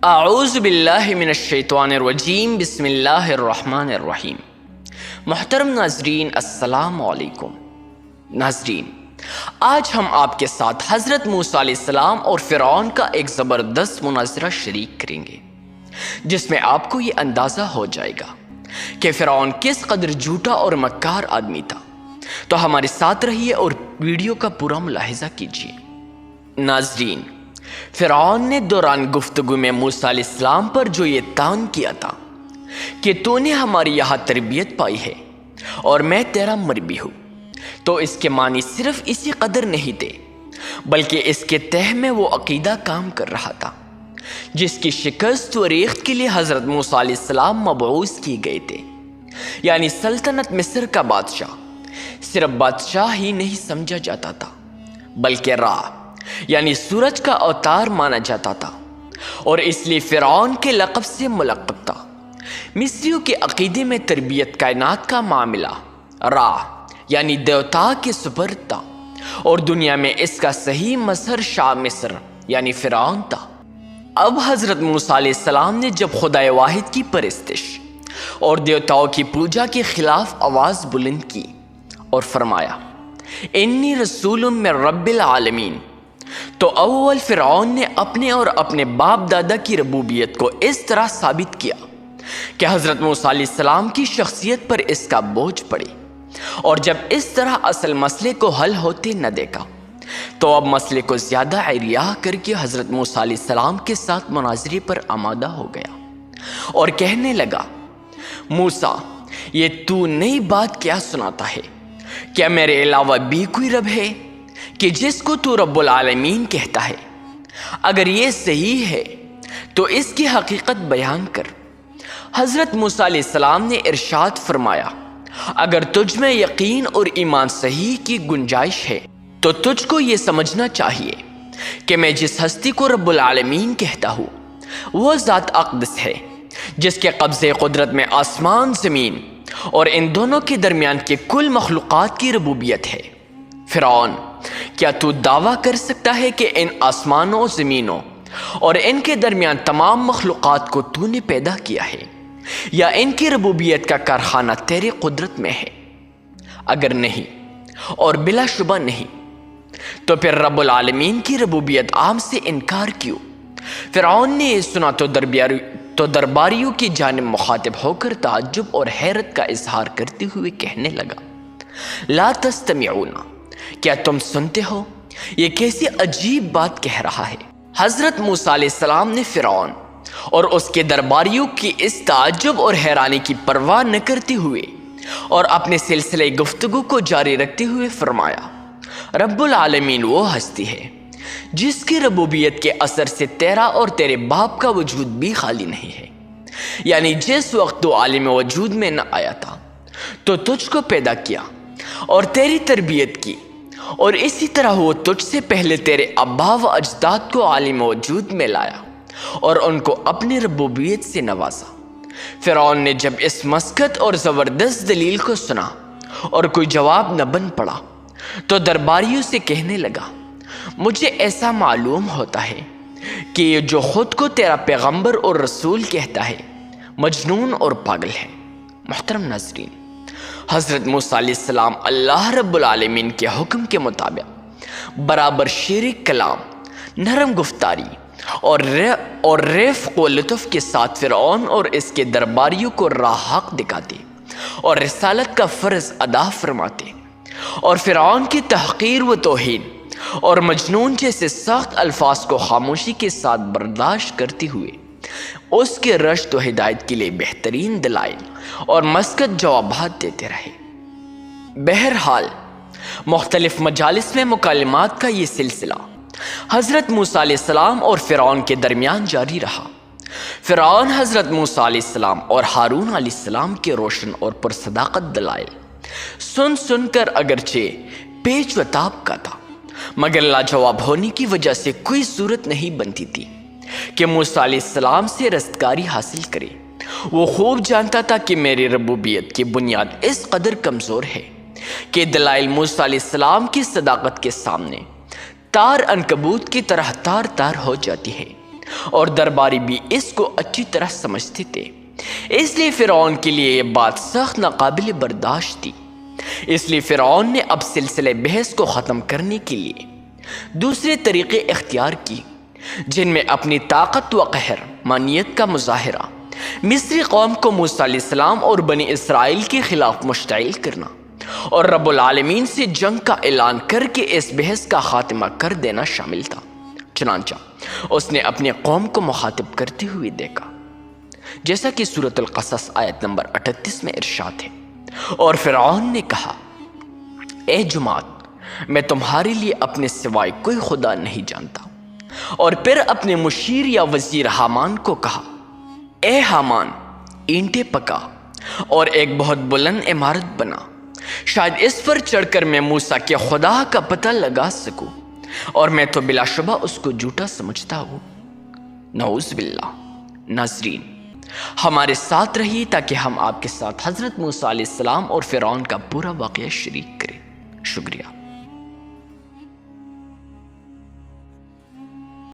اعوذ باللہ من الشیطان الرجیم، بسم اللہ الرحمن الرحیم۔ محترم ناظرین، السلام علیکم۔ ناظرین، آج ہم آپ کے ساتھ حضرت موسیٰ علیہ السلام اور فرعون کا ایک زبردست مناظرہ شریک کریں گے، جس میں آپ کو یہ اندازہ ہو جائے گا کہ فرعون کس قدر جھوٹا اور مکار آدمی تھا۔ تو ہمارے ساتھ رہیے اور ویڈیو کا پورا ملاحظہ کیجیے۔ ناظرین، فرعون نے دوران گفتگو میں موسیٰ علیہ السلام پر جو یہ طعن کیا تھا کہ تو نے ہماری یہاں تربیت پائی ہے اور میں تیرا مربی ہوں، تو اس کے معنی صرف اسی قدر نہیں تھے، بلکہ اس کے تہ میں وہ عقیدہ کام کر رہا تھا جس کی شکست و ریخت کے لیے حضرت موسیٰ علیہ السلام مبعوث کی گئے تھے، یعنی سلطنت مصر کا بادشاہ صرف بادشاہ ہی نہیں سمجھا جاتا تھا، بلکہ راہ یعنی سورج کا اوتار مانا جاتا تھا، اور اس لیے فرعون کے لقب سے ملقب تھا۔ مصریوں کے عقیدے میں تربیت کائنات کا معاملہ راہ یعنی دیوتا کے سپرد تھا، اور دنیا میں اس کا صحیح مظہر شاہ مصر یعنی فرعون تھا۔ اب حضرت موسیٰ علیہ السلام نے جب خدائے واحد کی پرستش اور دیوتاؤں کی پوجا کے خلاف آواز بلند کی اور فرمایا انی رسول من رب العالمین، تو اول فرعون نے اپنے اور اپنے باپ دادا کی ربوبیت کو اس طرح ثابت کیا کہ حضرت موسیٰ علیہ السلام کی شخصیت پر اس کا بوجھ پڑے، اور جب اس طرح اصل مسئلے کو حل ہوتے نہ دیکھا تو اب مسئلے کو زیادہ عریاں کر کے حضرت موسیٰ علیہ السلام کے ساتھ مناظرے پر آمادہ ہو گیا اور کہنے لگا، موسیٰ، یہ تو نئی بات کیا سناتا ہے؟ کیا میرے علاوہ بھی کوئی رب ہے کہ جس کو تو رب العالمین کہتا ہے؟ اگر یہ صحیح ہے تو اس کی حقیقت بیان کر۔ حضرت موسیٰ علیہ السلام نے ارشاد فرمایا، اگر تجھ میں یقین اور ایمان صحیح کی گنجائش ہے تو تجھ کو یہ سمجھنا چاہیے کہ میں جس ہستی کو رب العالمین کہتا ہوں وہ ذات اقدس ہے، جس کے قبضے قدرت میں آسمان زمین اور ان دونوں کے درمیان کے کل مخلوقات کی ربوبیت ہے۔ فرعون، کیا تو دعویٰ کر سکتا ہے کہ ان آسمانوں زمینوں اور ان کے درمیان تمام مخلوقات کو تو نے پیدا کیا ہے، یا ان کی ربوبیت کا کارخانہ تیرے قدرت میں ہے؟ اگر نہیں اور بلا شبہ نہیں تو پھر رب العالمین کی ربوبیت عام سے انکار کیوں؟ فرعون نے یہ سنا تو درباریوں کی جانب مخاطب ہو کر تعجب اور حیرت کا اظہار کرتے ہوئے کہنے لگا، لا تستمعون، کیا تم سنتے ہو؟ یہ کیسی عجیب بات کہہ رہا ہے۔ حضرت موسیٰ علیہ السلام نے فرعون اور اس کے درباریوں کی اس تعجب اور حیرانی کی پرواہ نہ کرتے ہوئے اور اپنے سلسلے گفتگو کو جاری رکھتے ہوئے فرمایا، رب العالمین وہ ہستی ہے جس کی ربوبیت کے اثر سے تیرا اور تیرے باپ کا وجود بھی خالی نہیں ہے، یعنی جس وقت تو عالم وجود میں نہ آیا تھا تو تجھ کو پیدا کیا اور تیری تربیت کی، اور اسی طرح وہ تجھ سے پہلے تیرے آبا و اجداد کو عالم وجود میں لایا اور ان کو اپنی ربوبیت سے نوازا۔ فرعون نے جب اس مسکت اور زبردست دلیل کو سنا اور کوئی جواب نہ بن پڑا تو درباریوں سے کہنے لگا، مجھے ایسا معلوم ہوتا ہے کہ یہ جو خود کو تیرا پیغمبر اور رسول کہتا ہے مجنون اور پاگل ہے۔ محترم ناظرین، حضرت موسیٰ علیہ السلام اللہ رب العالمین کے حکم کے مطابق برابر شیر کلام، نرم گفتاری اور رفق و لطف کے ساتھ فرعون اور اس کے درباریوں کو راہ حق دکھاتے اور رسالت کا فرض ادا فرماتے، اور فرعون کی تحقیر و توہین اور مجنون جیسے سخت الفاظ کو خاموشی کے ساتھ برداشت کرتے ہوئے اس کے رشد و ہدایت کے لیے بہترین دلائل اور مسکت جوابات دیتے رہے۔ بہرحال مختلف مجالس میں مکالمات کا یہ سلسلہ حضرت موسیٰ علیہ السلام اور فرعون کے درمیان جاری رہا۔ فرعون حضرت موسیٰ علیہ السلام اور ہارون علیہ السلام کے روشن اور پرصداقت دلائل سن کر اگرچہ پیچ و تاب کا تھا، مگر لاجواب ہونے کی وجہ سے کوئی صورت نہیں بنتی تھی کہ موسیٰ علیہ السلام سے رستگاری حاصل کرے۔ وہ خوب جانتا تھا کہ میری ربوبیت کی بنیاد اس قدر کمزور ہے کہ دلائل موسیٰ علیہ السلام کی صداقت کے سامنے تار عنکبوت کی طرح تار تار ہو جاتی ہے، اور درباری بھی اس کو اچھی طرح سمجھتے تھے، اس لیے فرعون کے لیے یہ بات سخت ناقابل برداشت تھی۔ اس لیے فرعون نے اب سلسلے بحث کو ختم کرنے کے لیے دوسرے طریقے اختیار کی، جن میں اپنی طاقت و قہرمانیت کا مظاہرہ، مصری قوم کو موسیٰ علیہ السلام اور بنی اسرائیل کے خلاف مشتعل کرنا، اور رب العالمین سے جنگ کا اعلان کر کے اس بحث کا خاتمہ کر دینا شامل تھا۔ چنانچہ اس نے اپنی قوم کو مخاطب کرتے ہوئے دیکھا، جیسا کہ سورۃ القصص آیت نمبر 38 میں ارشاد ہے، اور فرعون نے کہا، اے جماعت، میں تمہارے لیے اپنے سوائے کوئی خدا نہیں جانتا۔ اور پھر اپنے مشیر یا وزیر حامان کو کہا، اے حامان، اینٹیں پکا اور ایک بہت بلند عمارت بنا، شاید اس پر چڑھ کر میں موسیٰ کے خدا کا پتہ لگا سکوں، اور میں تو بلا شبہ اس کو جھوٹا سمجھتا ہوں۔ نعوذ باللہ۔ ناظرین، ہمارے ساتھ رہیے تاکہ ہم آپ کے ساتھ حضرت موسیٰ علیہ السلام اور فرعون کا پورا واقعہ شریک کریں۔ شکریہ۔